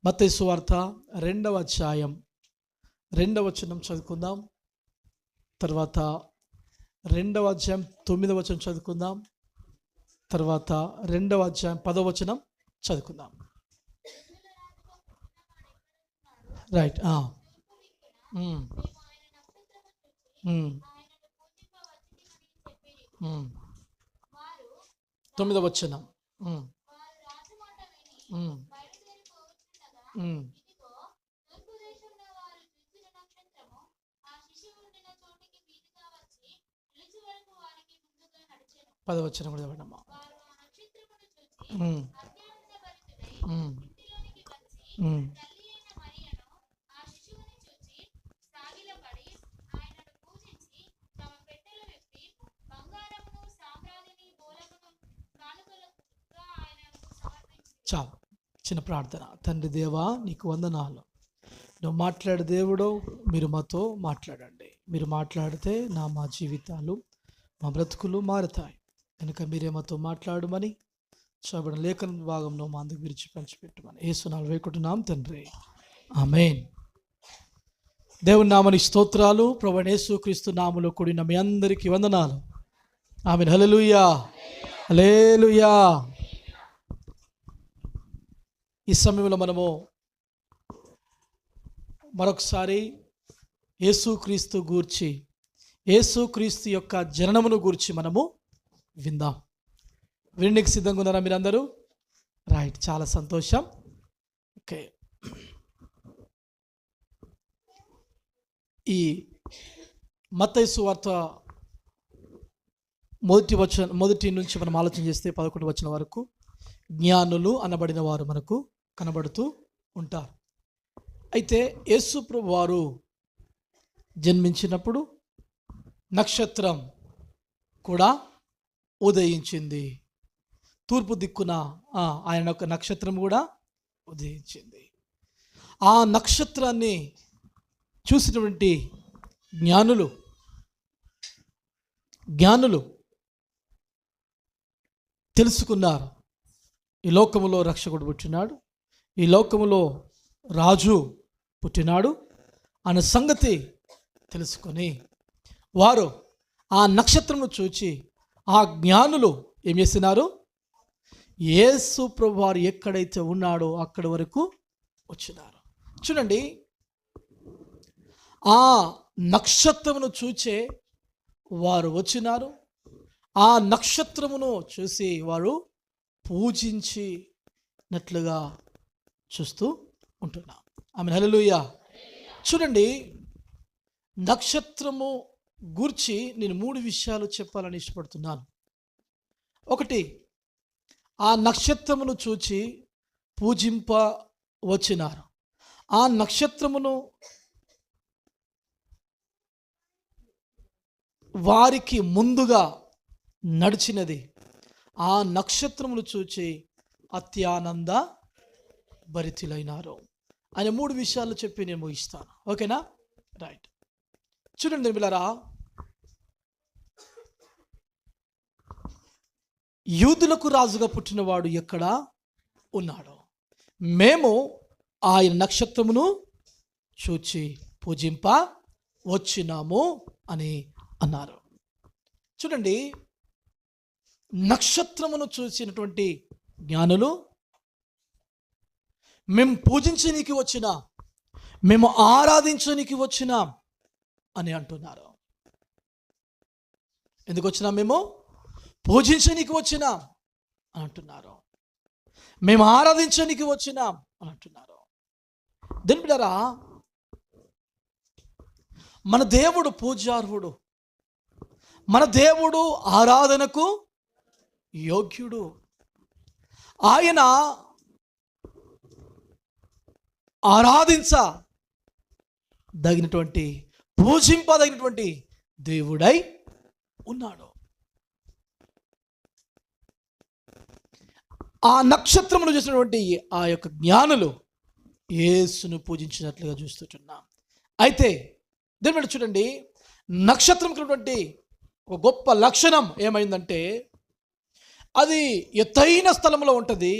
మత్తయి సువార్త 2వ అధ్యాయం 2వ వచనం చదువుకుందాం. తర్వాత 2వ అధ్యాయం 9వ వచనం చదువుకుందాం. తర్వాత 2వ అధ్యాయం 10వ వచనం చదువుకుందాం. రైట్. 9వ వచనం. పదవచనం కూడా చదవడమ్మా. చాలు, చిన్న ప్రార్థన. తండ్రి దేవా, నీకు వందనాలు. నువ్వు మాట్లాడే దేవుడు, మీరు మాతో మాట్లాడండి. మీరు మాట్లాడితే మా జీవితాలు, మా బ్రతుకులు మారుతాయి. కనుక మీరే మాతో మాట్లాడమని చదవడం లేఖన భాగంలో మా అందరికి విరిచి పంచిపెట్టమని యేసునామములో వేడుకుంటున్నాం తండ్రి, ఆమేన్. దేవుని నామానికి స్తోత్రాలు. ప్రభువైన యేసుక్రీస్తు నామములో కూడిన మీ అందరికీ వందనాలు. ఆమేన్. హల్లెలూయా, హల్లెలూయా. ఈ సమయంలో మనము మరొకసారి యేసుక్రీస్తు గూర్చి, యేసుక్రీస్తు యొక్క జననమును గూర్చి మనము విందాం. వినడానికి సిద్ధంగా ఉన్నారా మీరందరూ? రైట్, చాలా సంతోషం. ఓకే, ఈ మత్తయి సువార్త మొదటి నుంచి మనం ఆలోచన చేస్తే 11వ వచనం వరకు జ్ఞానులు అనబడిన వారు మనకు కనబడుతూ ఉంటారు. అయితే యేసు ప్రభువు వారు జన్మించినప్పుడు నక్షత్రం కూడా ఉదయించింది. తూర్పు దిక్కున ఆయన యొక్క నక్షత్రం కూడా ఉదయించింది. ఆ నక్షత్రాన్ని చూసినటువంటి జ్ఞానులు తెలుసుకున్నారు, ఈ లోకములో రక్షకుడు పుట్టినాడు, ఈ లోకములో రాజు పుట్టినాడు అనే సంగతి తెలుసుకొని వారు ఆ నక్షత్రమును చూచి ఆ జ్ఞానులు ఏం చేస్తున్నారు? యేసు ప్రభువు వారు ఎక్కడైతే ఉన్నాడో అక్కడి వరకు వచ్చినారు. చూడండి, ఆ నక్షత్రమును చూచే వారు వచ్చినారు. ఆ నక్షత్రమును చూసి వారు పూజించినట్లుగా చూస్తూ ఉంటున్నాం. ఆమేన్, హల్లెలూయా. చూడండి, నక్షత్రము గూర్చి నేను 3 విషయాలు చెప్పాలని ఇష్టపడుతున్నాను. ఒకటి, ఆ నక్షత్రమును చూచి పూజింప వచ్చినారు. ఆ నక్షత్రమును వారికి ముందుగా నడిచినది. ఆ నక్షత్రమును చూచి అత్యానంద భరితులైనారు అనే 3 విషయాలు చెప్పి నేను ముగిస్తాను. ఓకేనా? రైట్. చూడండి మిత్రులారా, యూదులకు రాజుగా పుట్టినవాడు ఎక్కడ ఉన్నాడో మేము ఆయన నక్షత్రమును చూచి పూజింప వచ్చినాము అని అన్నారు. చూడండి, నక్షత్రమును చూసినటువంటి జ్ఞానులు మేము పూజించనీకి వచ్చినాం, మేము ఆరాధించనీకి వచ్చినాం అని అంటున్నారు. ఎందుకు వచ్చినాం? మేము పూజించనీకి వచ్చినాం అని అంటున్నారు, మేము ఆరాధించనీకి వచ్చినాం అని అంటున్నారు. దీని బిడ్డలారా, మన దేవుడు పూజార్హుడు, మన దేవుడు ఆరాధనకు యోగ్యుడు. ఆయన ఆరాధించదగినటువంటి, పూజింపదగినటువంటి దేవుడై ఉన్నాడు. ఆ నక్షత్రమును చూసినటువంటి ఆ యొక్క జ్ఞానులు యేసును పూజించినట్లుగా చూస్తున్నాం. అయితే దీని మీద చూడండి, నక్షత్రం ఒక గొప్ప లక్షణం ఏమైందంటే, అది ఎత్తైన స్థలంలో ఉంటుంది,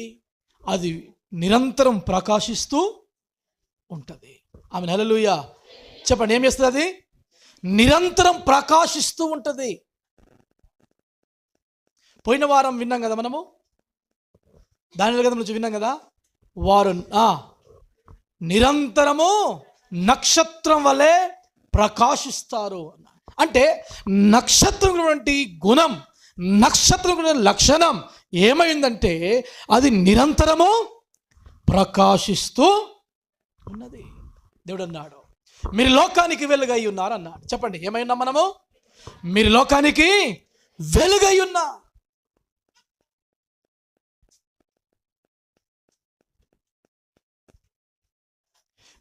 అది నిరంతరం ప్రకాశిస్తూ ఉంటుంది. ఆమె హల్లెలూయా చెప్పండి. ఏం చేస్తుంది అది? నిరంతరం ప్రకాశిస్తూ ఉంటుంది. పోయిన వారం విన్నాం కదా, మనము దానియేలు గ్రంథం నుంచి విన్నాం కదా, వారు నిరంతరము నక్షత్రం వలె ప్రకాశిస్తారు. అంటే నక్షత్రం వంటి గుణం, నక్షత్రం లక్షణం ఏమైందంటే అది నిరంతరము ప్రకాశిస్తూ ఉన్నది. దేవుడు అన్నాడు, మీరు లోకానికి వెలుగై ఉన్నారు అన్నాడు. చెప్పండి, ఏమై ఉన్నాం మనము? మీరు లోకానికి వెలుగై ఉన్నా.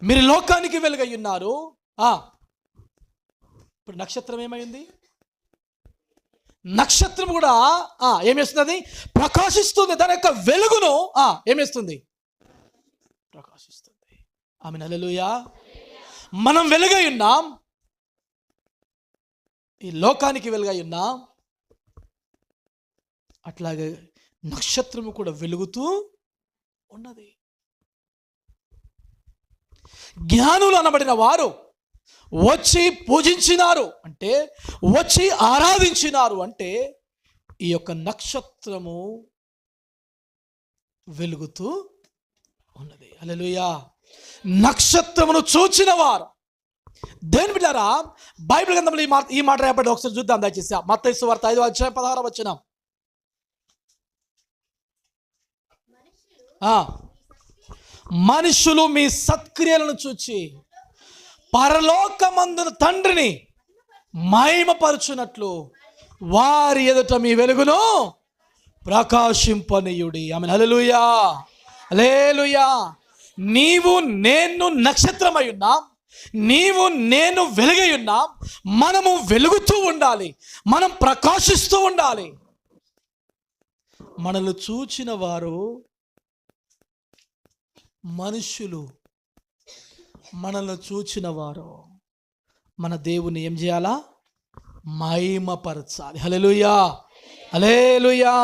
మీరు లోకానికి వెలుగై ఉన్నారు. ఇప్పుడు నక్షత్రం ఏమైంది? నక్షత్రం కూడా ఏం చేస్తుంది? ప్రకాశిస్తుంది. దాని యొక్క వెలుగును ఏం చేస్తుంది? ప్రకాశిస్తుంది. ఆమేన్ హల్లెలూయా. మనం వెలుగై ఉన్నాం, ఈ లోకానికి వెలుగై ఉన్నాం. అట్లాగే నక్షత్రము కూడా వెలుగుతూ ఉన్నది. జ్ఞానులు అనబడిన వారు వచ్చి పూజించినారు అంటే, వచ్చి ఆరాధించినారు అంటే, ఈ యొక్క నక్షత్రము వెలుగుతూ ఉన్నది. హల్లెలూయా. నక్షత్రమును చూచిన వారు దేని బిడ్డారా, బైబిల్ గ్రంథంలో ఈ మాట రాయబడి ఒకసారి చూద్దాం దయచేసి. మత్తయి సువార్త 5వ అధ్యాయం 16వ వచనం. మనుషులు మీ సత్క్రియలను చూచి పరలోకమందున తండ్రిని మహిమపరచునట్లు వారి ఎదుట మీ వెలుగును ప్రకాశింపనీయుడి. ఆమేన్ హల్లెలూయా. హల్లెలూయా. నీవు నేను నక్షత్రమై ఉన్నాం, నీవు నేను వెలుగై ఉన్నాం. మనము వెలుగుతూ ఉండాలి, మనం ప్రకాశిస్తూ ఉండాలి. మనల్ని చూచిన వారు, మనుషులు మనల్ని చూచిన వారు మన దేవుని ఏం చేయాలా? మహిమపరచాలి. హల్లెలూయా. హల్లెలూయా.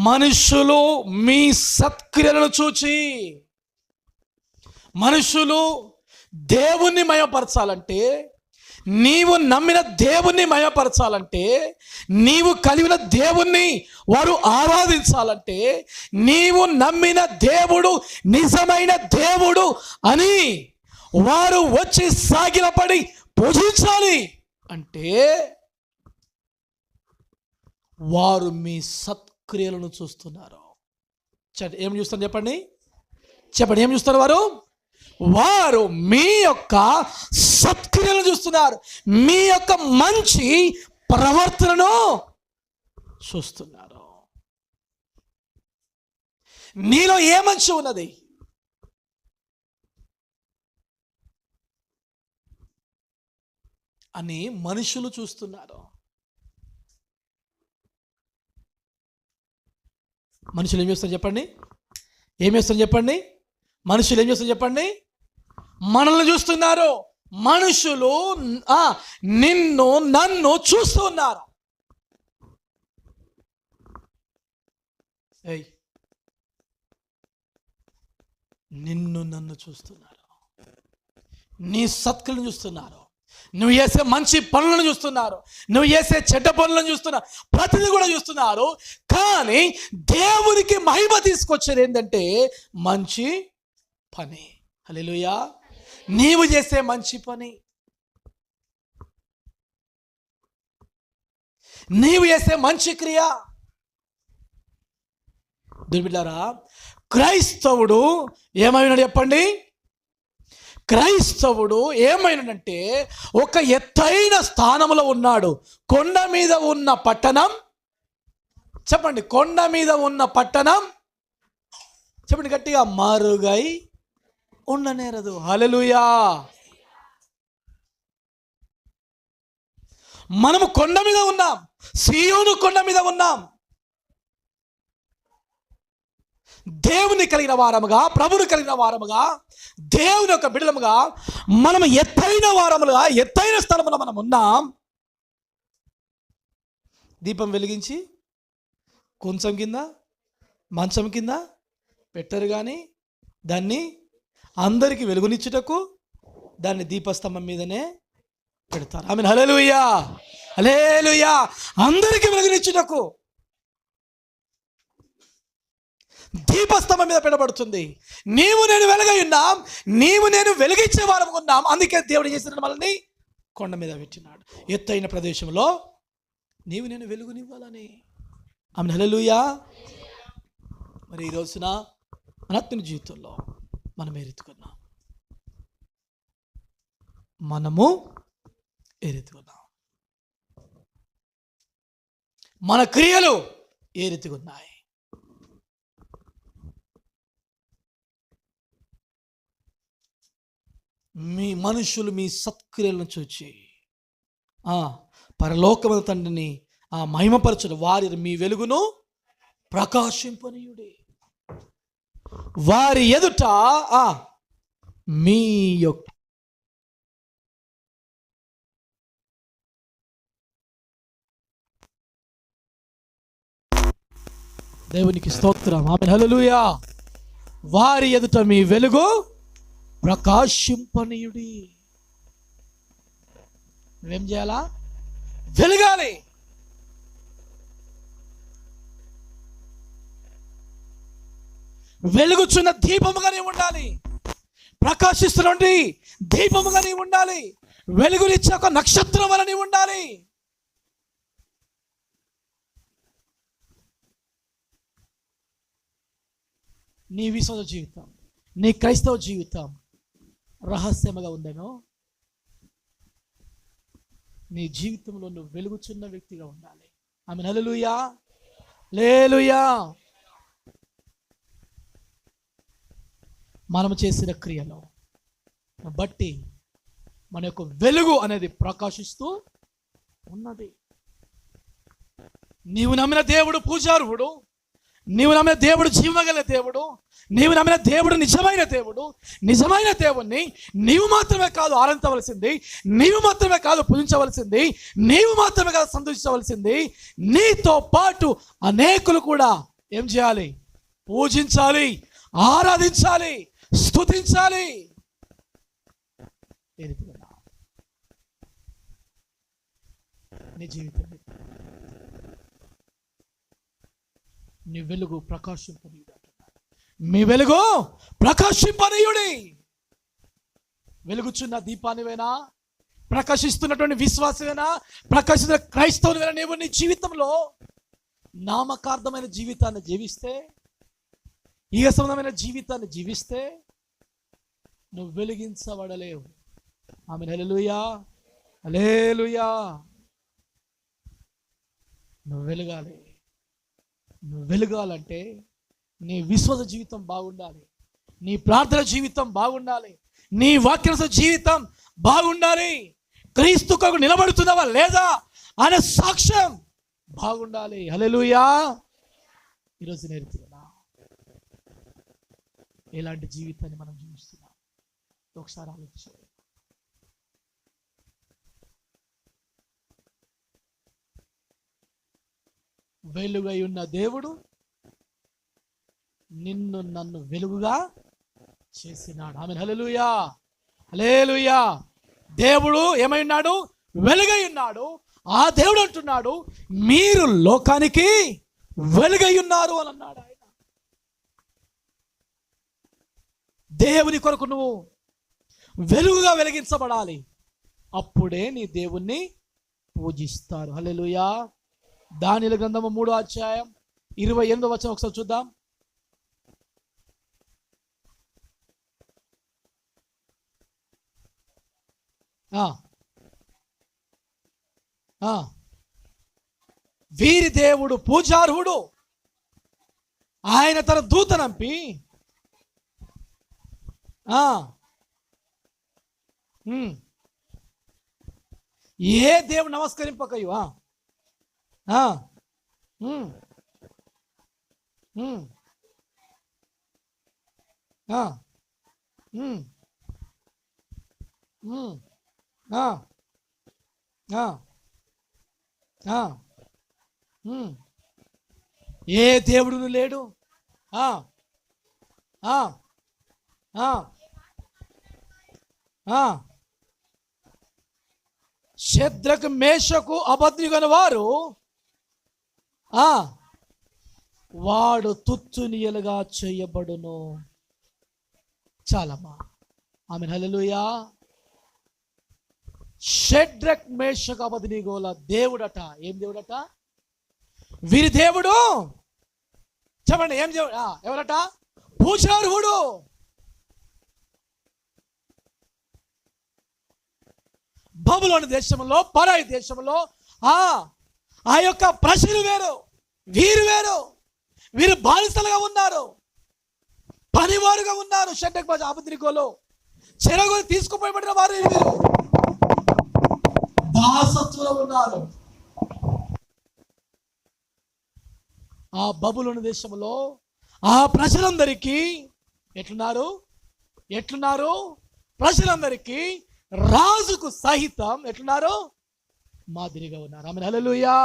మనుషులు మీ సత్క్రియలను చూచి, మనుషులు దేవుణ్ణి మహిమపరచాలంటే, నీవు నమ్మిన దేవుణ్ణి మహిమపరచాలంటే, నీవు కలిగిన దేవుణ్ణి వారు ఆరాధించాలంటే, నీవు నమ్మిన దేవుడు నిజమైన దేవుడు అని వారు వచ్చి సాగిలపడి పూజించాలి అంటే, వారు మీ సత్క్రియలను చూస్తున్నారు. ఏం చూస్తారు చెప్పండి? చెప్పండి, ఏం చూస్తారు వారు? వారు మీ యొక్క సత్క్రియలను చూస్తున్నారు, మీ యొక్క మంచి ప్రవర్తనను చూస్తున్నారు. నీలో ఏ మంచి ఉన్నది? అని మనుషులు చూస్తున్నారు. మనుషులు ఏం చేస్తారు చెప్పండి? ఏం చేస్తారు చెప్పండి? మనుషులు ఏం చేస్తారు చెప్పండి? మనల్ని చూస్తున్నారు. మనుషులు నిన్ను నన్ను చూస్తున్నారు. నిన్ను నన్ను చూస్తున్నారు, నీ సత్క్రియలను చూస్తున్నారు, నువ్వు చేసే మంచి పనులను చూస్తున్నారు, నువ్వు చేసే చెడ్డ పనులను చూస్తున్నారు, ప్రతిదీ కూడా చూస్తున్నారు. కానీ దేవునికి మహిమ తీసుకొచ్చేది ఏంటంటే మంచి పని. హల్లెలూయా. నీవు చేసే మంచి పని, నీవు చేసే మంచి క్రియ. బిడ్డలారా, క్రైస్తవుడు ఏమైనాడు చెప్పండి? క్రైస్తవుడు ఏమైనాడంటే ఒక ఎత్తైన స్థానంలో ఉన్నాడు. కొండ మీద ఉన్న పట్టణం, చెప్పండి, కొండ మీద ఉన్న పట్టణం, చెప్పండి గట్టిగా, మరుగై ఉండనేరదు. హల్లెలూయా. మనము కొండ మీద ఉన్నాం, సీయోను కొండ మీద ఉన్నాం. దేవుని కలిగిన వారముగా, ప్రభుని కలిగిన వారముగా, దేవుని యొక్క బిడ్డలముగా మనం ఎత్తైన వారములుగా, ఎత్తైన స్థలములో మనం ఉన్నాం. దీపం వెలిగించి కొంచెం కింద, మంచం కింద పెట్టరు కానీ దాన్ని అందరికీ వెలుగునిచ్చుటకు దాన్ని దీపస్తంభం మీదనే పెడతారు. ఆమేన్. హల్లెలూయా, హల్లెలూయా. అందరికీ వెలుగునిచ్చుటకు దీపస్తంభం మీద పెట్టబడుతుంది. నీవు నేను వెలుగై ఉన్నాం, నీవు నేను వెలిగించే వారం ఉన్నాం. అందుకే దేవుడు చేసిన మనల్ని కొండ మీద పెట్టినాడు, ఎత్తైన ప్రదేశంలో నీవు నేను వెలుగునివ్వాలని. ఆమేన్. హల్లెలూయా. మరి ఈ రోజున మన ఆత్మీయ జీవితంలో మనం ఎరుతుకున్నాం, మన క్రియలు ఏ రీతిగా ఉన్నాయి? మీ మనుషులు మీ సత్క్రియలను చూచి పరలోకమైన తండ్రిని మహిమపరచుడు, వారి మీ వెలుగును ప్రకాశింపనీయుడి. వారి ఎదుట మీ యొక్క దేవునికి స్తోత్రం. ఆమేన్. హల్లెలూయా. వారి ఎదుట మీ వెలుగు ప్రకాశింపనీయుడి. నువ్వేం చేయాలా? వెలగాలి. వెలుగుచున్న దీపముగా నీవు ఉండాలి, ప్రకాశిస్తున్నటువంటి దీపముగా నీవు ఉండాలి, వెలుగునిచ్చే ఒక నక్షత్రం వల్ల నీవు ఉండాలి. నీ విశ్వాస జీవితం, నీ క్రైస్తవ జీవితం రహస్యముగా ఉందేనో, నీ జీవితంలో నువ్వు వెలుగుచున్న వ్యక్తిగా ఉండాలి. ఆమేన్. హల్లెలూయా, హల్లెలూయా. మనము చేసిన క్రియలో బట్టి మన యొక్క వెలుగు అనేది ప్రకాశిస్తూ ఉన్నది. నీవు నమ్మిన దేవుడు పూజార్హుడు, నీవు నమ్మిన దేవుడు జీవగల దేవుడు, నీవు నమ్మిన దేవుడు నిజమైన దేవుడు. నిజమైన దేవుణ్ణి నీవు మాత్రమే కాదు ఆరాధించవలసింది, నీవు మాత్రమే కాదు పూజించవలసింది, నీవు మాత్రమే కాదు సంతోషించవలసింది, నీతో పాటు అనేకులు కూడా ఏం చేయాలి? పూజించాలి, ఆరాధించాలి, స్తుతించాలి. నీ జీవితం, నీ వెలుగు ప్రకాశింపనీయుడు. మీ వెలుగు ప్రకాశింపనీయుడి. వెలుగుచున్న దీపానివేనా? ప్రకాశిస్తున్నటువంటి విశ్వాసమేనా? ప్రకాశిస్తున్న క్రైస్తవునివేనా? నీవు నీ జీవితంలో నామకార్థమైన జీవితాన్ని జీవిస్తే, ఈ సంబంధమైన జీవితాన్ని జీవిస్తే నువ్వు వెలిగించబడలేవు. ఆమేన్. హల్లెలూయా, హల్లెలూయా. నువ్వు వెలగాలి. నువ్వు వెలగాలంటే నీ విశ్వాస జీవితం బాగుండాలి, నీ ప్రార్థన జీవితం బాగుండాలి, నీ వాక్యానుసార జీవితం బాగుండాలి. క్రీస్తుకు నిలబడుతున్నావా లేదా అనే సాక్ష్యం బాగుండాలి. హల్లెలూయా. ఈరోజు నేర్చుకున్నా ఎలాంటి జీవితాన్ని మనం జీవిస్తున్నాం ఒకసారి ఆలోచించాలి. వెలుగై ఉన్న దేవుడు నిన్ను నన్ను వెలుగుగా చేసినాడు. ఆమేన్. హల్లెలూయా, హల్లెలూయా. దేవుడు ఏమై ఉన్నాడు? వెలుగై ఉన్నాడు. ఆ దేవుడు అంటున్నాడు, మీరు లోకానికి వెలుగై ఉన్నారు అని అన్నాడు ఆయన. దేవుని కొరకు నువ్వు వెలుగుగా వెలిగించబడాలి, అప్పుడే నీ దేవుణ్ణి పూజిస్తారు. హల్లెలూయా. దానియేలు గ్రంథము 3వ అధ్యాయం 28వ వచనం ఒకసారి చూద్దాం. వీరి దేవుడు పూజార్హుడు, ఆయన తన దూతనంపి ఏ దేవుడు నమస్కరింపకయు ఏ దేవుడును లేడు. ఆ, ఆ, ఆ. షద్రకు మేషకు అబద్ధిగని వారు వాడు తుత్తునియలుగా చేయబడును. చాలమ్మా. ఆమె హల్లెలూయా. షడ్రక్ మేషకు అబద్ధిగోల దేవుడట. ఏం దేవుడట? వీరి దేవుడు. చెప్పండి, ఏం దేవుడు? ఎవరట? పూజార్హుడు. బబులోను దేశంలో, పరాయి దేశంలో ఆ యొక్క ప్రజలు వేరు, వీరు వేరు. వీరు బానిసలుగా ఉన్నారు, పనివారుగా ఉన్నారు. షడ్రక్ మేషకు అబద్ధిగోలు చెరగొని తీసుకుపోయబడిన వారు వీరు దాసత్వంలో ఉన్నారు. ఆ బబులోను దేశంలో ఆ ప్రజలందరికీ ఎట్లున్నారు? ప్రజలందరికీ రాజుకు సహితం ఎట్లున్నారు? మాదిరిగా ఉన్నారు. ఆమె హల్లెలూయా,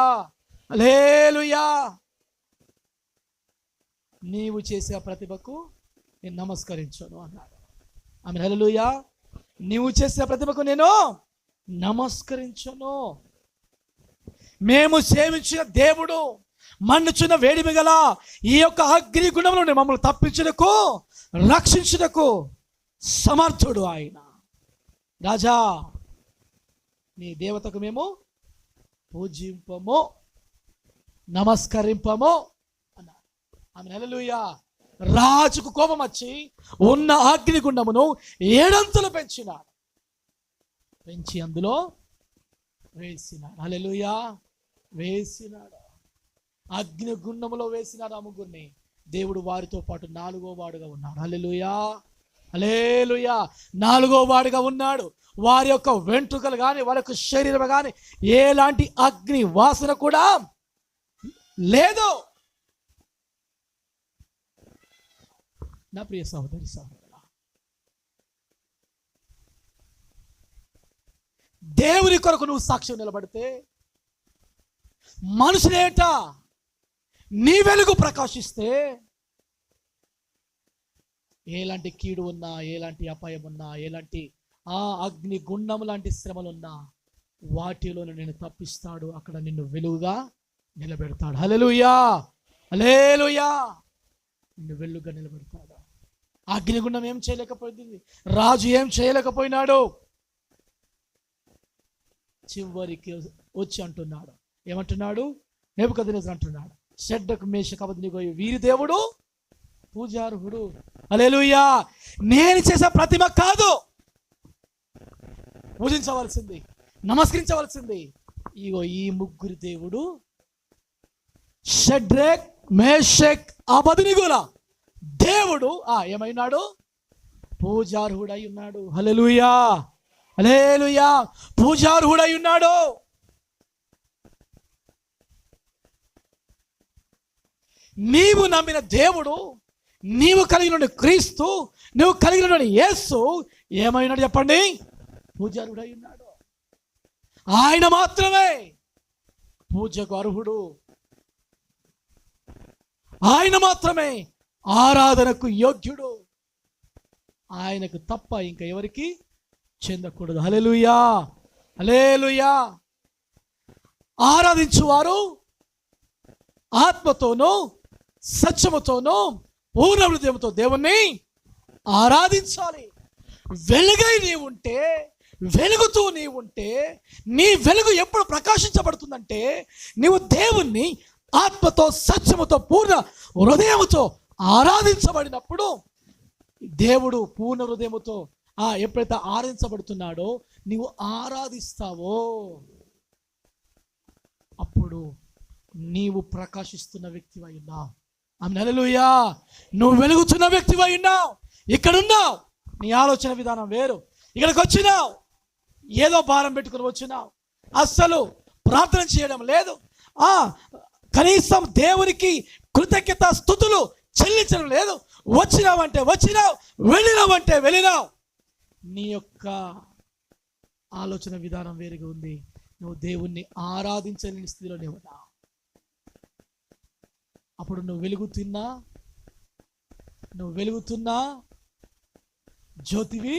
హల్లెలూయా. నీవు చేసే ప్రతిభకు నేను నమస్కరించను అన్నాడు. ఆమె హల్లెలూయా. నీవు చేసే ప్రతిభకు నేను నమస్కరించను. మేము సేవించిన దేవుడు మండుచున్న వేడిమి గల ఈ యొక్క అగ్ని గుణంలో నుండి మమ్మల్ని తప్పించుటకు, రక్షించుటకు సమర్థుడు ఆయన. రాజా, నీ దేవతకు మేము పూజింపము, నమస్కరింపము అన్నారు. ఆమె హల్లెలూయా. రాజుకు కోపం వచ్చి ఉన్న అగ్నిగుండమును 7 అంతలు పెంచి అందులో వేసినాడు. హల్లెలూయా. వేసినాడు. అగ్నిగుండములో వేసినాడు. ఆ ముగ్గురిని దేవుడు వారితో పాటు 4వ వాడుగా ఉన్నాడు. హల్లెలూయా, హల్లెలూయా. 4వ వాడుగా ఉన్నాడు. వారి యొక్క వెంట్రుకలు కానీ, వారి యొక్క శరీరం కానీ ఎలాంటి అగ్ని వాసన కూడా లేదు. నా ప్రియ సహోదరి సహోదరుడా, దేవుని కొరకు నువ్వు సాక్ష్యం నిలబడితే మనుషులేట నీ వెలుగు ప్రకాశిస్తే ఎలాంటి కీడు ఉన్నా, ఎలాంటి అపాయం ఉన్నా, ఎలాంటి అగ్ని గుండం లాంటి శ్రమలున్నా వాటిలో నేను తప్పిస్తాడు. అక్కడ నిన్ను వెలుగుగా నిలబెడతాడు. హల్లెలూయా, హల్లెలూయా. నిన్ను వెలుగుగా నిలబెడతాడు. అగ్నిగుండం ఏం చేయలేకపోయింది, రాజు ఏం చేయలేకపోయినాడు. చివరికి వచ్చి అంటున్నాడు, ఏమంటున్నాడు? నెబుకద్నెజరు అంటున్నాడు, షడ్రకు మేషకు అబద్ధిగోలు వీరి దేవుడు పూజార్హుడు. హల్లెలూయా. నేను చేసే ప్రతిమ కాదు పూజించవలసింది, నమస్కరించవలసింది. ఇగో ఈ ముగ్గురు దేవుడు షడ్రక్ మేషక్ అబద్ధిగోల దేవుడు ఏమైనాడు? పూజార్హుడై ఉన్నాడు. హల్లెలూయా, హల్లెలూయా. పూజార్హుడై ఉన్నాడు. నీవు నమ్మిన దేవుడు, నీవు కలిగిన క్రీస్తు, నువ్వు కలిగిన యేసు ఏమైనాడు చెప్పండి? పూజారుడై ఉన్నాడు. ఆయన మాత్రమే పూజకు అర్హుడు. ఆయన మాత్రమే ఆరాధనకు యోగ్యుడు. ఆయనకు తప్ప ఇంకా ఎవరికి చెందకూడదు. హల్లెలూయా, హల్లెలూయా. ఆరాధించువారు ఆత్మతోనూ సత్యముతోనూ పూర్ణ హృదయంతో దేవుణ్ణి ఆరాధించాలి. వెలుగై నీవుంటే, వెలుగుతూ నీవుంటే, నీ వెలుగు ఎప్పుడు ప్రకాశించబడుతుందంటే నీవు దేవుణ్ణి ఆత్మతో సత్యముతో పూర్ణ హృదయముతో ఆరాధించబడినప్పుడు, దేవుడు పూర్ణ హృదయముతో ఎప్పుడైతే ఆరాధించబడుతున్నాడో నీవు ఆరాధిస్తావో అప్పుడు నీవు ప్రకాశిస్తున్న వ్యక్తివై ఉన్నావు. ఆమె హల్లెలూయా. నువ్వు వెలుగుతున్న వ్యక్తివై ఉన్నావు. ఇక్కడున్నావు, నీ ఆలోచన విధానం వేరు. ఇక్కడికి వచ్చినావు, ఏదో భారం పెట్టుకుని వచ్చినావు, అస్సలు ప్రార్థన చేయడం లేదు, కనీసం దేవునికి కృతజ్ఞత స్తుతులు చెల్లించడం లేదు. వచ్చినావంటే వచ్చినావు, వెళ్ళినావంటే వెళ్ళినావు. నీ యొక్క ఆలోచన విధానం వేరుగా ఉంది. నువ్వు దేవుణ్ణి ఆరాధించలేని స్థితిలోనే ఉన్నావు. అప్పుడు నువ్వు వెలుగుతున్నా నువ్వు వెలుగుతున్న జ్యోతివి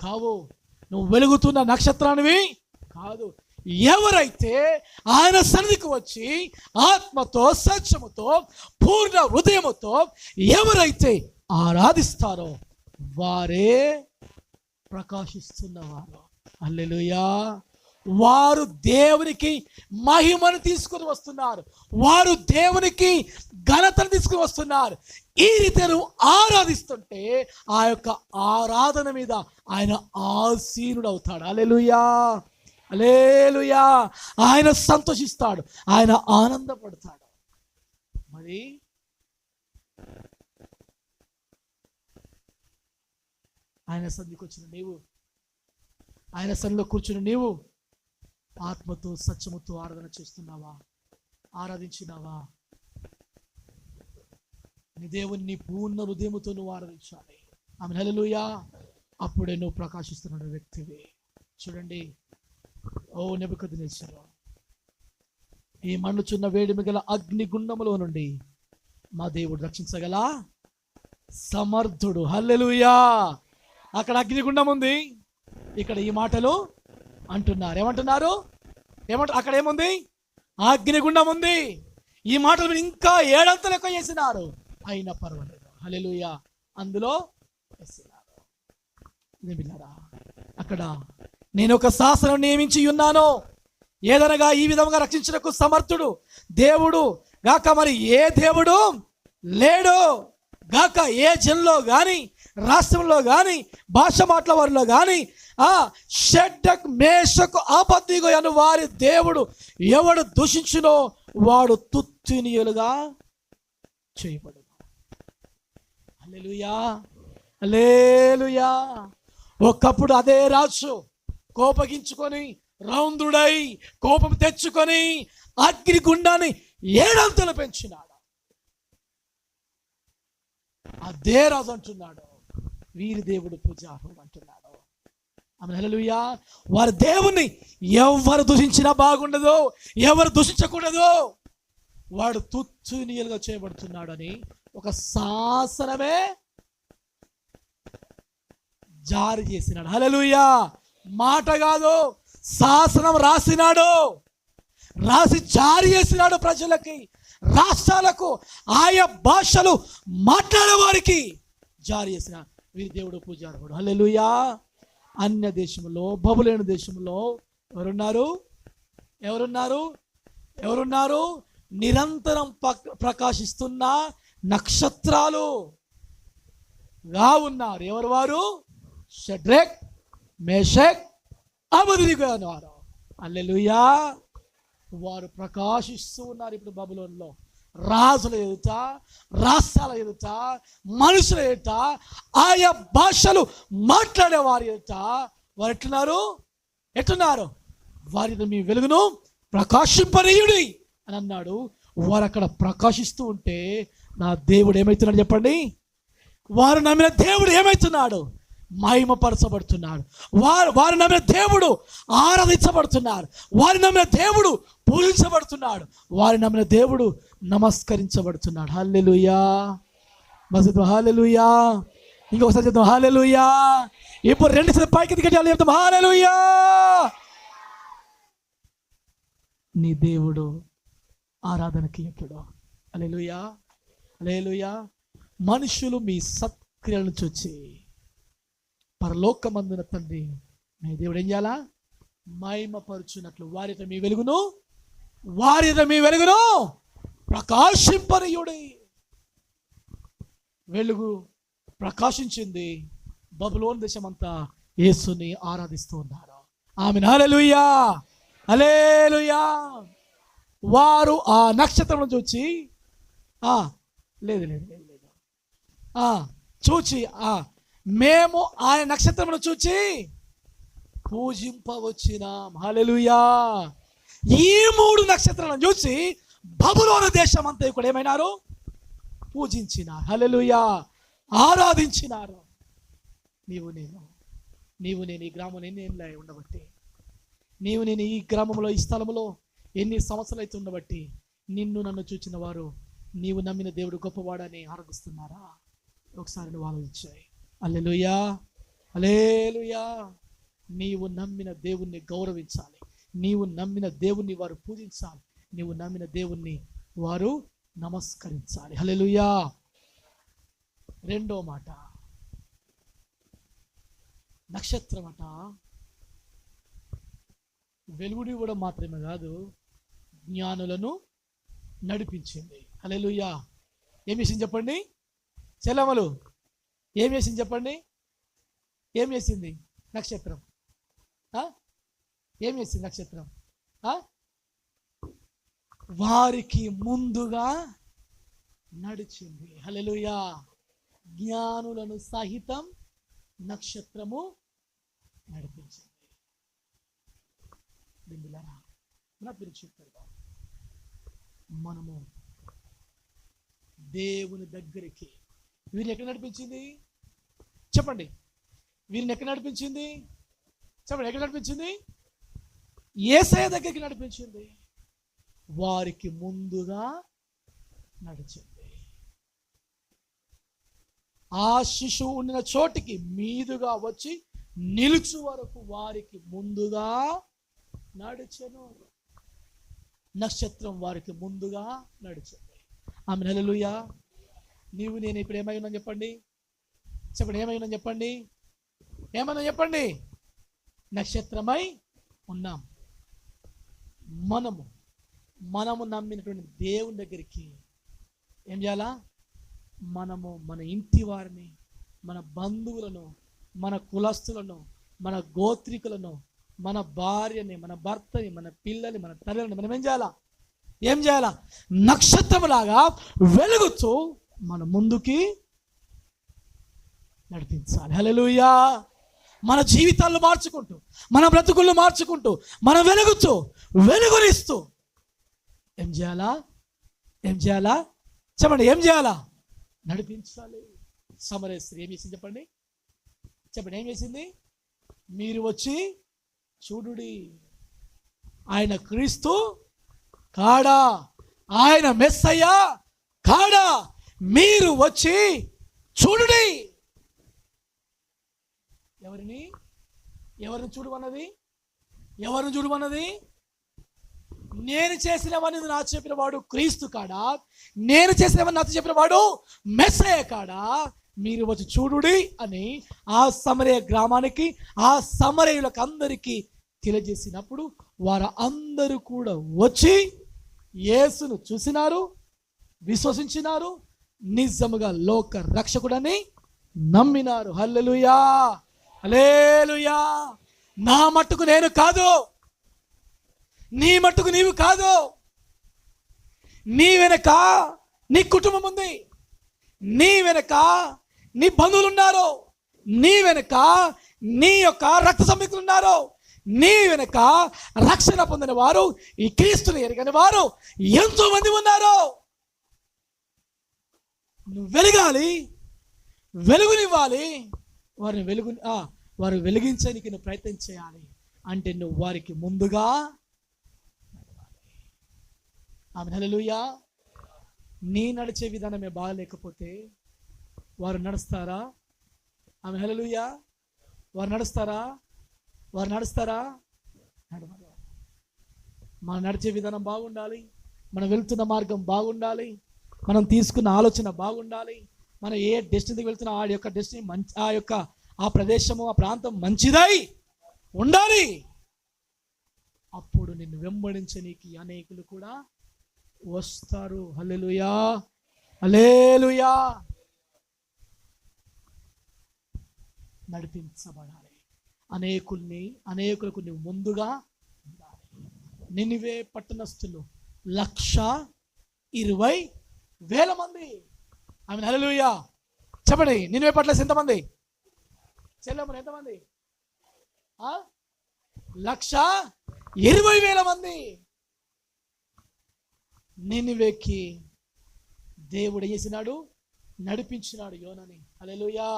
కావు, నువ్వు వెలుగుతున్న నక్షత్రానివి కాదు. ఎవరైతే ఆయన సన్నిధికి వచ్చి ఆత్మతో సత్యముతో పూర్ణ హృదయముతో ఎవరైతే ఆరాధిస్తారో వారే ప్రకాశిస్తున్నవారు. హల్లెలూయా. వారు దేవునికి మహిమను తీసుకుని వస్తున్నారు, వారు దేవునికి ఘనతను తీసుకుని వస్తున్నారు. ఈ రీతి నువ్వు ఆరాధిస్తుంటే ఆ యొక్క ఆరాధన మీద ఆయన ఆసీనుడు అవుతాడు. హల్లెలూయా, హల్లెలూయా. ఆయన సంతోషిస్తాడు, ఆయన ఆనందపడతాడు. మరి ఆయన సన్నిధికి వచ్చిన నీవు, ఆయన సన్నిధిలో కూర్చుని నీవు ఆత్మతో సత్యముతో ఆరాధన చేస్తున్నావా? ఆరాధించినావా? నీ దేవుని పూర్ణ హృదయముతో నువ్వు ఆరాధించాలి. ఆమె హల్లెలూయా. అప్పుడే నువ్వు ప్రకాశిస్తున్న వ్యక్తివి. చూడండి, ఓ నెబుకద్నెజరు, ఈ మండుచున్న వేడిమి గల అగ్నిగుండములో నుండి మా దేవుడు రక్షించగల సమర్థుడు. హల్లెలూయా. అక్కడ అగ్నిగుండం ఉంది, ఇక్కడ ఈ మాటలు అంటున్నారు. ఏమంటున్నారు? అక్కడ ఏముంది? అగ్నిగుండం ఉంది. ఈ మాటలు ఇంకా 7 అంతలు ఎక్కువ చేసినారు, అయినా పర్వాలేదు. హల్లెలూయా. అందులో వేసినారు. అక్కడ నేను ఒక శాసనం నియమించి ఉన్నాను, ఏదనగా ఈ విధంగా రక్షించుటకు సమర్థుడు దేవుడు గాక మరి ఏ దేవుడు లేడు గాక. ఏ జనంలో కానీ, రాష్ట్రంలో కానీ, భాష మాటల వారిలో కానీ షడ్డక్ మేషకు ఆపద్దిగో అను వారి దేవుడు ఎవడు దూషించునో వాడు తుత్తునియులుగా చేయబడు. హల్లెలూయా, హల్లెలూయా. ఒకప్పుడు అదే రాజు కోపగించుకొని రౌందుడై కోపం తెచ్చుకొని అగ్నిగుండాన్ని 7 అంతలు పెంచినాడు. అదే రాజు అంటున్నాడు, వీరి దేవుడు పూజార్హుడు అంటున్నాడు. ఆమె హల్లెలూయా. వారి దేవుణ్ణి ఎవరు దూషించినా బాగుండదు, ఎవరు దూషించకూడదు, వాడు తుత్తునియలుగా చేయబడుతున్నాడు అని ఒక శాసనమే జారీ చేసినాడు. హల్లెలూయా. మాట కాదు, శాసనం రాసినాడు, రాసి జారీ చేసినాడు. ప్రజలకి, రాష్ట్రాలకు, ఆయా భాషలు మాట్లాడే వారికి జారీ చేసిన వీరి దేవుడు పూజార్హుడు. హల్లెలూయా. అన్య దేశంలో, బబులేను దేశంలో ఎవరున్నారు? నిరంతరం ప్రకాశిస్తున్న నక్షత్రాలు ఉన్నారు. ఎవరు వారు? షడ్రక్, మేషక్, అబేద్నెగో అనేవారు. హల్లెలూయా. వారు ప్రకాశిస్తూ ఉన్నారు ఇప్పుడు బబులోనులో. రాజుల ఎదుట, రాష్ట్రాల ఎదుట, మనుషుల ఎదుట, ఆయా భాషలు మాట్లాడే వారి ఎదుట వారు ఎట్లున్నారు? వారి మీ వెలుగును ప్రకాశింపనీయుడి అని అన్నాడు. వారు అక్కడ ప్రకాశిస్తూ ఉంటే నా దేవుడు ఏమవుతున్నాడు చెప్పండి? వారు నమ్మిన దేవుడు ఏమవుతున్నాడు? మహిమపరచబడుతున్నాడు. వారు నమ్మిన దేవుడు ఆరాధించబడుతున్నారు. వారు నమ్మిన దేవుడు పూజించబడుతున్నాడు. వారు నమ్మిన దేవుడు నమస్కరించబడుతున్నాడు. హల్లెలూయా. మసీదు హల్లెలూయా. ఇంకొకసారి చెప్తాం హల్లెలూయా. ఇప్పుడు 2 సార్లు పైకి దిగజాలి చెప్తాం హల్లెలూయా. నీ దేవుడు ఆరాధనకి ఎప్పుడు. హల్లెలూయా, హల్లెలూయా. మనుషులు మీ సత్క్రియలను చూచి పరలోకమందున తండ్రి మీ దేవుడు ఏం చేయాలా? మహిమపరుచున్నట్లు వారితో మీ వెలుగును ప్రకాశింపనీయుడి. వెలుగు ప్రకాశించింది. బబులోను దేశమంతా యేసుని ఆరాధిస్తూ ఉన్నారు. ఆమేన్. హల్లెలూయా, హల్లెలూయా. వారు ఆ నక్షత్రం చూచి లేదు చూచి మేము ఆయన నక్షత్రమును చూచి పూజింపవచ్చినాం. హల్లెలూయా. ఈ 3 నక్షత్రాలను చూసి బబులోను దేశం అంతా ఇక్కడ ఏమైనారు? పూజించినారు. హల్లెలూయా, ఆరాధించినారు. నీవు నేను ఈ గ్రామంలో ఎన్ని ఉండబట్టి, నీవు నేను ఈ గ్రామంలో ఈ స్థలంలో ఎన్ని సంవత్సరాలు అయితే ఉండబట్టి నిన్ను నన్ను చూచిన వారు నీవు నమ్మిన దేవుడు గొప్పవాడని ఆరాధిస్తున్నారా? ఒకసారి నువ్వు ఆలోచించాయి. హల్లెలూయా, హల్లెలూయా. నీవు నమ్మిన దేవుణ్ణి గౌరవించాలి. నీవు నమ్మిన దేవుణ్ణి వారు పూజించాలి. నీవు నమ్మిన దేవుణ్ణి వారు నమస్కరించాలి. హల్లెలూయా. రెండో మాట, నక్షత్రం అట వెలుగుని కూడా మాత్రమే కాదు, జ్ఞానులను నడిపించింది. హల్లెలూయా. ఏం చేసింది చెప్పండి చెల్లెమ్మలు? ఏం చేసింది చెప్పండి? ఏం చేసింది నక్షత్రం? ఏం చేసింది నక్షత్రం? వారికి ముందుగా నడిచింది. హల్లెలూయా. జ్ఞానులను సహితం నక్షత్రము నడిపించింది. మనము దేవుని దగ్గరికి వీరిని ఎక్కడ నడిపించింది చెప్పండి? వీరిని ఎక్కడ నడిపించింది చెప్పండి? ఎక్కడ నడిపించింది? యేసయ్య దగ్గరికి నడిపించింది. వారికి ముందుగా నడిచింది. ఆ శిశువు ఉండిన చోటికి మీదుగా వచ్చి నిలుచు వరకు వారికి ముందుగా నడిచెను. నక్షత్రం వారికి ముందుగా నడిచింది. ఆమె హల్లెలూయా. నీవు నేను ఇప్పుడు ఏమై ఉన్నాను చెప్పండి? చెప్పండి, ఏమై ఉన్నాను చెప్పండి? ఏమన్నా చెప్పండి? నక్షత్రమై ఉన్నాం. మనము నమ్మినటువంటి దేవుని దగ్గరికి ఏం చేయాలా? మనము మన ఇంటి వారిని, మన బంధువులను, మన కులస్తులను, మన గోత్రికులను, మన భార్యని, మన భర్తని, మన పిల్లల్ని, మన తల్లిని మనం ఏం చేయాలా? నక్షత్రములాగా వెలుగుతూ మన ముందుకి నడిపించాలి. హల్లెలూయా. మన జీవితాలను మార్చుకుంటూ, మన బ్రతుకులను మార్చుకుంటూ, మనం వెలుగునిస్తూ ఏం చేయాలా? చెప్పండి, ఏం చేయాలా? నడిపించాలి. సమరయ స్త్రీ ఏం చేసింది చెప్పండి? ఏం చేసింది? మీరు వచ్చి చూడుడి, ఆయన క్రీస్తు కాడా, ఆయన మెస్సయ్య కాడా, మీరు వచ్చి చూడుడి. ఎవరిని చూడమన్నది? ఎవరిని చూడమన్నది? నేను చేసినవని నాతో చెప్పిన వాడు క్రీస్తు కాడా, నేను చేసినవని నాతో చెప్పిన వాడు మెస్సయ్య కాడా, మీరు వచ్చి చూడుడి అని ఆ సమరయ గ్రామానికి, ఆ సమరయులకు అందరికీ తెలియజేసినప్పుడు వారు అందరూ కూడా వచ్చి యేసును చూసినారు, విశ్వసించినారు, నిజముగా లోక రక్షకుడని నమ్మినారు. హల్లెలూయా, హల్లెలూయా. నా మట్టుకు నేను కాదు, నీ మట్టుకు నీవు కాదు. నీ వెనక నీ కుటుంబం ఉంది, నీ వెనక నీ బంధువులు ఉన్నారు, నీ వెనక నీ యొక్క రక్త సంబంధికులు ఉన్నారు, నీ వెనక రక్షణ పొందిన వారు, ఈ క్రీస్తుని ఎరగని వారు ఎంతో మంది ఉన్నారు. నువ్వు వెలగాలి, వెలుగునివ్వాలి, వారు వెలిగించడానికి నువ్వు ప్రయత్నం చేయాలి. అంటే నువ్వు వారికి ముందుగా ఆమె హల్లెలూయా. నీ నడిచే విధానమే బాగలేకపోతే వారు నడుస్తారా? ఆమె హల్లెలూయా. వారు నడుస్తారా? నడవరు. మనం నడిచే విధానం బాగుండాలి, మనం వెళ్తున్న మార్గం బాగుండాలి, మనం తీసుకున్న ఆలోచన బాగుండాలి, మనం ఏ డెస్టినీకి వెళ్తున్నా ఆ యొక్క డెస్టినీ మంచి, ఆ ప్రదేశము, ఆ ప్రాంతం మంచిదై ఉండాలి. అప్పుడు నిన్ను వెంబడించనీకి అనేకులు కూడా వస్తారు. హల్లెలూయా, హల్లెలూయా. నడిపించబడాలి. అనేకులకు నువ్వు ముందుగా ఉండాలి. నినివే పట్టణస్థులు 120,000 మంది. ఆమె హల్లెలూయా. చెప్పండి, నినివే పట్టణస్థులు ఎంతమంది? చెల్లెమ్మలు ఎంతమంది? 120,000 మంది. నినివేకి దేవుడు ఏం చేసినాడు? నడిపించినాడు యోనాని. హల్లెలూయా,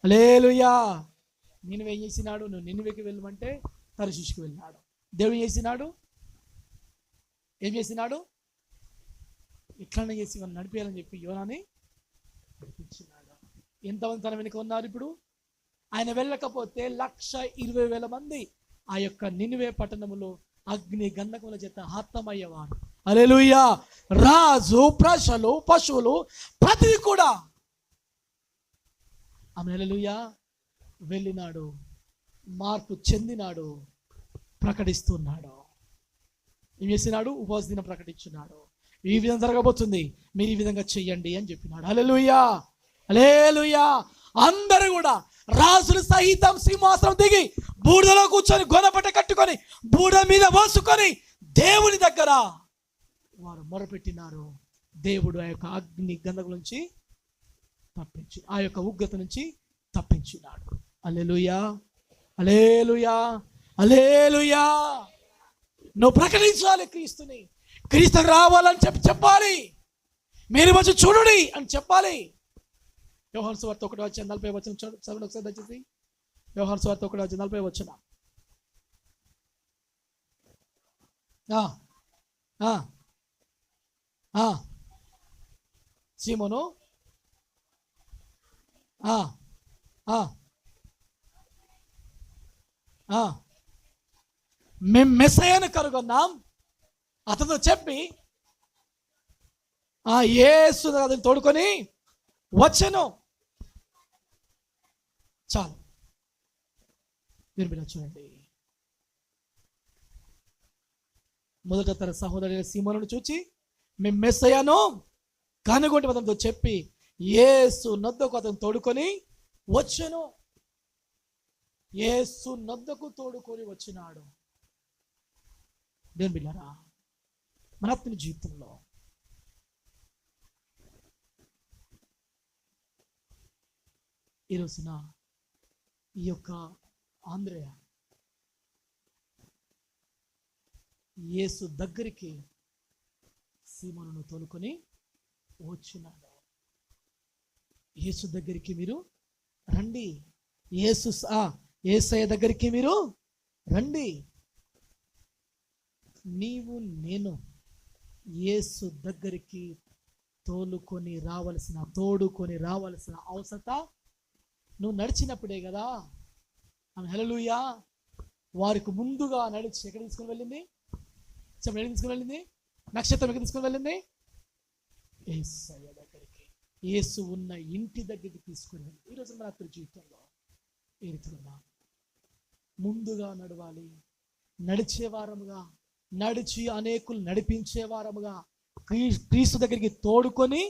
హల్లెలూయా. నినివే ఏం చేసినాడు? నువ్వు నినివేకి వెళ్ళమంటే తర్షీషుకు వెళ్ళినాడు. దేవుడు ఏం చేసినాడు? ఇట్లనే చేసి నడిపేయాలని చెప్పి యోనాని నడిపించినాడు. ఎంతమంది తన వెనుక ఉన్నారు ఇప్పుడు? ఆయన వెళ్ళకపోతే 1,20,000 మంది ఆ యొక్క నినివే పట్టణములో అగ్ని గంధకముల చేత హతమయ్యేవారు. హల్లెలూయా. రాజు, ప్రజలు, పశువులు ప్రతిది కూడా ఆమె హల్లెలూయా వెళ్ళినాడు, మార్పు చెందినాడు, ప్రకటిస్తున్నాడు. ఏం చేసినాడు? ఉపవాస దినం ప్రకటించున్నాడు. ఈ విధంగా జరగబోతుంది, మీరు ఈ విధంగా చెయ్యండి అని చెప్పినాడు. హల్లెలూయా, హల్లెలూయా. అందరూ కూడా రాజులు సహితం సింహాసనం దిగి బూడిదలో కూర్చొని గొనపట్ట కట్టుకొని బూడిద మీద మోసుకొని దేవుని దగ్గర వారు మొరపెట్టినారు. దేవుడు ఆ యొక్క అగ్ని గంధకం నుంచి తప్పించి, ఆ యొక్క ఉగ్రత నుంచి తప్పించినాడు. హల్లెలూయా, హల్లెలూయా, హల్లెలూయా. నువ్వు ప్రకటించాలి క్రీస్తుని. క్రీస్తు రావాలని చెప్పాలి. మీరు వచ్చి చూడండి అని చెప్పాలి. యోహాను సువార్త 1:40 చదవండి ఒకసారి దయచేసి. యోహాను సువార్త 1:40. సీమోను మేము మెస్సయ్యను కనుగొన్నాం అతనితో చెప్పి యేసు అతను తోడుకొని వచ్చెను. చాలు, మీరు చూడండి. మొదట తన సహోదరుడైన సీమోనును చూచి మేము మెస్సయ్యను కనుగొంటి అతనితో చెప్పి యేసు నొద్దకు అతను తోడుకొని వచ్చెను. యేసు నొద్దకు తోడుకొని వచ్చినాడు. దేవుని బిడ్డలారా, మన ఆత్మీయ జీవితంలో ఈ రోజున ఈ యొక్క ఆంధ్రయ యేసు దగ్గరికి సీమోనును తోలుకొని వచ్చినాడు. యేసు దగ్గరికి మీరు రండి. యేసయ్య దగ్గరికి మీరు రండి. నీవు నేను యేసు దగ్గరికి తోడుకొని రావలసిన అవసరత నువ్వు నడిచినప్పుడే కదా. ఆమె హల్లెలూయా. వారికి ముందుగా నడిచి ఎక్కడ తీసుకుని వెళ్ళింది? చెప్పండి, ఎక్కడ తీసుకుని వెళ్ళింది? నక్షత్రం ఎక్కడ తీసుకుని వెళ్ళింది? యేసయ్య దగ్గరికి, యేసు ఉన్న ఇంటి దగ్గరికి తీసుకుని వెళ్ళింది. ఈరోజు మన అతని జీవితంలో ఏ రీతిగా ముందుగా నడవాలి, నడిచే వారముగా, నడిచి అనేకులు నడిపించే వారముగా క్రీస్తు దగ్గరికి తోడుకొని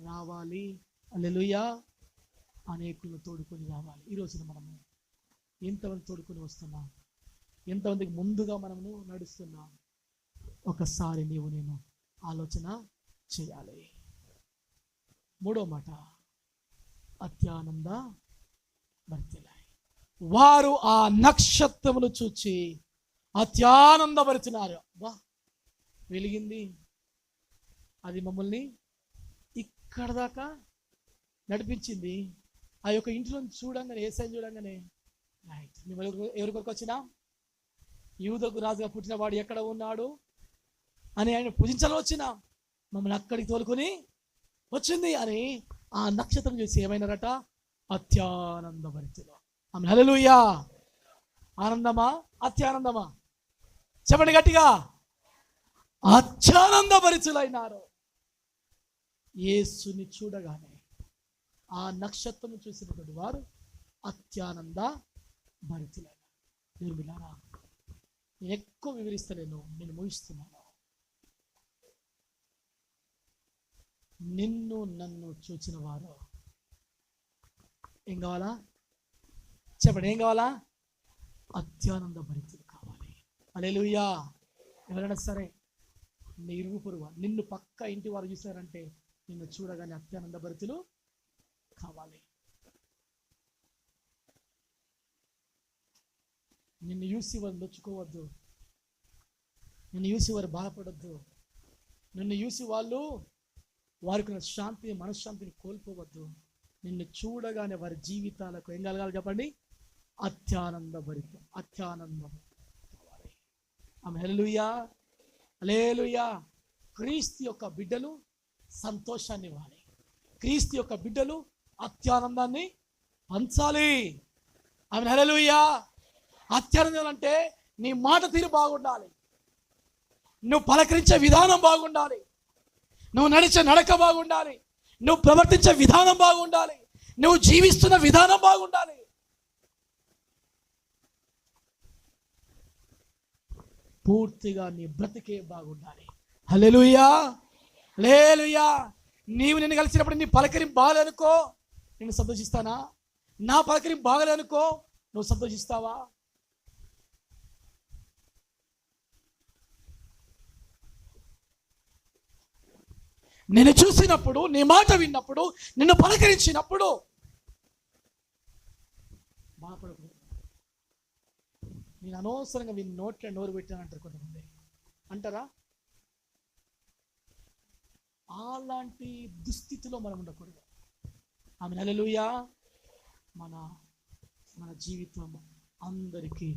రావాలి. హల్లెలూయా. అనేకులను తోడుకొని రావాలి. ఈరోజున మనము ఎంతమంది తోడుకొని వస్తున్నాం? ఎంతమందికి ముందుగా మనము నడుస్తున్నాం? ఒకసారి నేను ఆలోచన చేయాలి. మూడో మాట, అత్యానంద భరితులై. వారు ఆ నక్షత్రములు చూచి అత్యానంద భరితున్నారు. వా, వెలిగింది, అది మమ్మల్ని ఇక్కడ దాకా నడిపించింది. ఆ యొక్క ఇంట్లో చూడంగానే, యేసయ్యను చూడంగానే మేము ఎవరి కొరకు వచ్చినా, యూదకు రాజుగా పుట్టిన వాడు ఎక్కడ ఉన్నాడు అని ఆయన పూజించాలని వచ్చినా, మమ్మల్ని అక్కడికి తోలుకొని వచ్చింది అని ఆ నక్షత్రం చూసి ఏమైనారట? అత్యానంద భరితులు. ఆమె హల్లెలూయా. ఆనందమా అత్యానందమా? చెప్పండి గట్టిగా. అత్యానంద భరితులైనారు. యేసుని చూడగానే ఆ నక్షత్రం చూసినటువంటి వారు అత్యానంద భరితులైనారు. నిర్మిలారా, నేను ఎక్కువ వివరిస్తలేను, నేను ముగిస్తున్నాను. నిన్ను నన్ను చూచిన వారు ఏం కావాలా? చెప్పండి, ఏం కావాలా? అత్యానంద భరితులు కావాలి. హల్లెలూయా. ఎవరైనా సరే, నీ ఇరుగు పొరుగు, నిన్ను పక్క ఇంటి వారు చూసారంటే నిన్ను చూడగానే అత్యానంద భరితులు కావాలి. నిన్ను చూసి వారు నొచ్చుకోవద్దు, నిన్ను చూసి వారు బాధపడద్దు, నిన్ను చూసి వారికి శాంతిని, మనశ్శాంతిని కోల్పోవద్దు. నిన్ను చూడగానే వారి జీవితాలకు ఏం కలగాలి? చెప్పండి, అత్యానంద భరితం, అత్యానందం కావాలి. ఆమె హల్లెలూయా, హల్లెలూయా. క్రీస్తు యొక్క బిడ్డలు సంతోషాన్ని ఇవ్వాలి. క్రీస్తు యొక్క బిడ్డలు అత్యానందాన్ని పంచాలి. ఆమె హల్లెలూయా. అత్యానందం అంటే నీ మాట తీరు బాగుండాలి, నువ్వు పలకరించే విధానం బాగుండాలి, నువ్వు నడిచే నడక బాగుండాలి, నువ్వు ప్రవర్తించే విధానం బాగుండాలి, నువ్వు జీవిస్తున్న విధానం బాగుండాలి. పూర్తిగా నీ బ్రతికే బాగుండాలి. హల్లెలూయా, హల్లెలూయా. నీవు నిన్ను కలిసినప్పుడు నీ పలకరింపు బాగాలనుకో, నేను సంతోషిస్తానా? నా పలకరింపు బాగాలనుకో, నువ్వు సంతోషిస్తావా? నేను చూసినప్పుడు, నీ మాట విన్నప్పుడు, నిన్ను పలకరించినప్పుడు బాధపడకూడదు. నేను అనవసరంగా వీని నోట్లో నోరు పెట్టానంటారు కొంతమంది, అంటారా? అలాంటి దుస్థితిలో మనం ఉండకూడదు. ఆమె హల్లెలూయా. మన మన జీవితం అందరికీ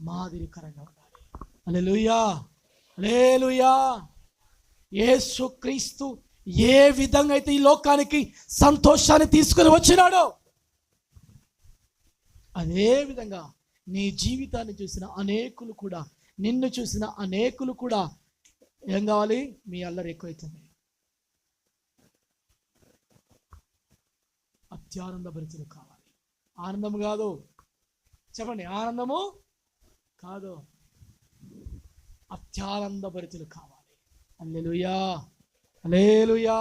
మాదిరికరంగా ఉండాలి. హల్లెలూయా, హల్లెలూయా. యేసు క్రీస్తు ఏ విధంగా అయితే ఈ లోకానికి సంతోషాన్ని తీసుకుని వచ్చినాడో, అదే విధంగా నీ జీవితాన్ని చూసిన అనేకులు కూడా, నిన్ను చూసిన అనేకులు కూడా ఏం కావాలి? మీ అల్లరి ఎక్కువైతుంది. అత్యానంద భరితులు కావాలి. ఆనందము కాదు, చెప్పండి, ఆనందము కాదు, అత్యానంద భరితులు కావాలి. హల్లెలూయా, హల్లెలూయా.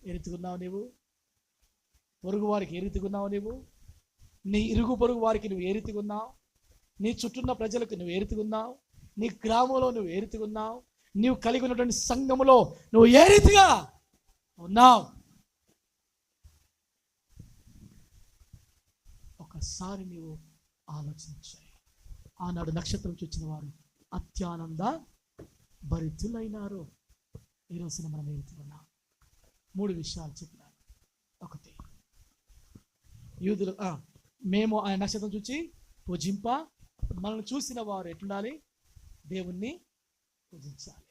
ఎరుతుకున్నావు నీవు? పొరుగు వారికి ఎరుతుకున్నావు నీవు? నీ ఇరుగు పొరుగు వారికి నువ్వు ఏరుతుకున్నావు, నీ చుట్టూన్న ప్రజలకు నువ్వు ఏరుతుకున్నావు, నీ గ్రామంలో నువ్వు ఏరుతుకున్నావు, నీవు కలిగి ఉన్నటువంటి సంఘములో నువ్వు ఏ రీతిగా ఉన్నావు? ఒకసారి నీవు ఆలోచించాయి. ఆనాడు నక్షత్రం చూచిన వారు అత్యానంద భరితులైనారు. ఈ రోజున మనం ఏరుతున్నాం. 3 విషయాలు చెప్పినాను. ఒకటి, యూదులు మేము ఆయన నక్షత్రం చూచి పూజింప, మనల్ని చూసిన వారు ఎట్లుండాలి? దేవుణ్ణి పూజించాలి.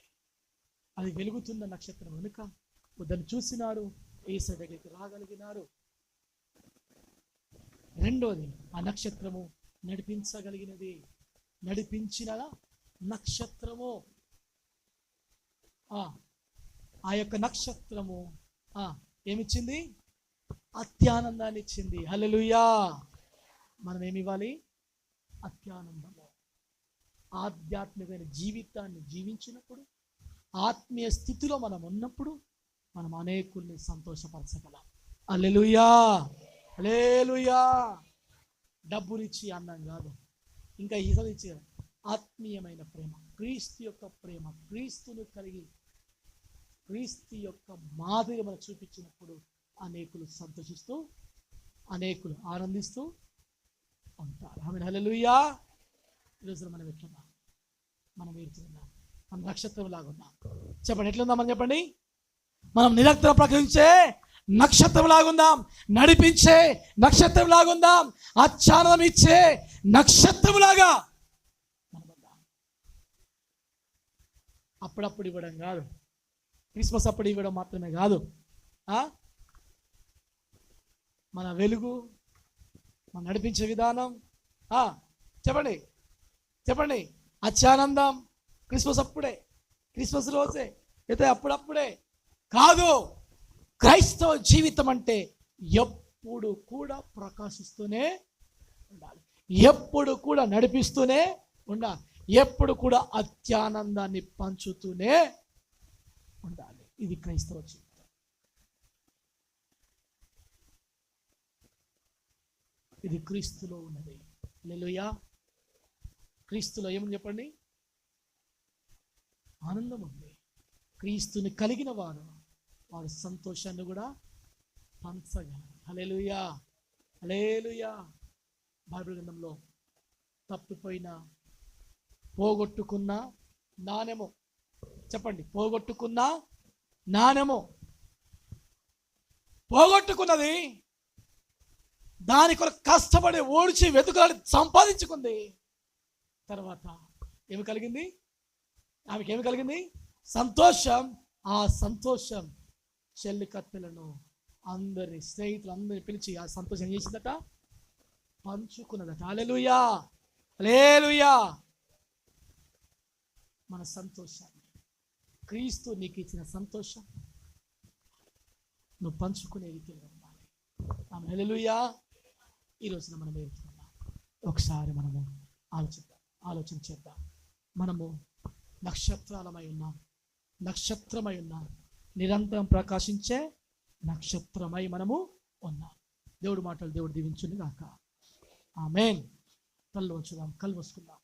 అది వెలుగుతున్న నక్షత్రం కనుక దాన్ని చూసినారు, యేసు దగ్గరికి రాగలిగినారు. రెండోది, ఆ నక్షత్రము నడిపించగలిగినది. నడిపించిన నక్షత్రము, ఆ యొక్క నక్షత్రము ఏమిచ్చింది? అత్యానందాన్ని ఇచ్చింది. హల్లెలూయా. మనం ఏమి ఇవ్వాలి? అత్యానందము. ఆధ్యాత్మికమైన జీవితాన్ని జీవించినప్పుడు, ఆత్మీయ స్థితిలో మనం ఉన్నప్పుడు మనం అనేకుల్ని సంతోషపరచగలం. హల్లెలూయా, హల్లెలూయా. డబ్బునిచ్చి అన్నం కాదు, ఇంకా ఇతరులిచ్చి ఆత్మీయమైన ప్రేమ, క్రీస్తు యొక్క ప్రేమ, క్రీస్తును కలిగి క్రీస్తు యొక్క మాదిరి మనం చూపించినప్పుడు అనేకులు సంతోషిస్తూ, అనేకులు ఆనందిస్తూ ఉంటారు. ఆమేన్, హల్లెలూయా. ఈరోజు మనం ఎట్లున్నాం? మనం ఏడుతున్నాం, మనం నక్షత్రం లాగా ఉన్నాం. చెప్పండి, ఎట్లుందామని చెప్పండి. మనం నిరంతరం ప్రకటించే నక్షత్రం లాగుందాం, నడిపించే నక్షత్రం లాగుందాం, ఆచ్ఛాదనం ఇచ్చే నక్షత్రం లాగా మనముందాం. అప్పుడప్పుడు ఇవ్వడం కాదు, క్రిస్మస్ అప్పుడు ఇవ్వడం మాత్రమే కాదు. మన వెలుగు, మనం నడిపించే విధానం, చెప్పండి చెప్పండి, అత్యానందం క్రిస్మస్ అప్పుడే, క్రిస్మస్ రోజే, అయితే అప్పుడప్పుడే కాదు. క్రైస్తవ జీవితం అంటే ఎప్పుడు కూడా ప్రకాశిస్తూనే ఉండాలి, ఎప్పుడు కూడా నడిపిస్తూనే ఉండాలి, ఎప్పుడు కూడా అత్యానందాన్ని పంచుతూనే ఉండాలి. ఇది క్రైస్తవ జీవితం. ఇది క్రీస్తులో ఉన్నది. హల్లెలూయా. క్రీస్తులో ఏమని చెప్పండి? ఆనందం ఉంది. క్రీస్తుని కలిగిన వారు వారి సంతోషాన్ని కూడా పంచగలరు. హల్లెలూయా, హల్లెలూయా. బైబిల్ గ్రంథంలో తప్పిపోయిన, పోగొట్టుకున్న నాణెము, చెప్పండి, పోగొట్టుకున్న నాణెము, పోగొట్టుకున్నది దాని కొరకు కష్టపడి ఓడిచి వెతుకాలి, సంపాదించుకుంది. తర్వాత ఏమి కలిగింది? ఆమెకి ఏమి కలిగింది? సంతోషం. ఆ సంతోషం చెల్లి కత్తెలను అందరిని స్నేహితులందరినీ పిలిచి ఆ సంతోషం చేసిందట, పంచుకున్నదట. హల్లెలూయా, హల్లెలూయా. మన సంతోషాన్ని, క్రీస్తు నీకు ఇచ్చిన సంతోషం నువ్వు పంచుకునే రీతిలో ఉండాలి. హల్లెలూయా. ఈ రోజున మనం వెళ్తున్నాం. ఒకసారి మనము ఆలోచన చేద్దాం. మనము నక్షత్రాలమై ఉన్నాం, నక్షత్రమై ఉన్నాం, నిరంతరం ప్రకాశించే నక్షత్రమై మనము ఉన్నాం. దేవుడు మాటలు దేవుడు దీవించును గాక. ఆమేన్. కళ్ళు వంచుదాం, కళ్ళు మూసుకుందాం.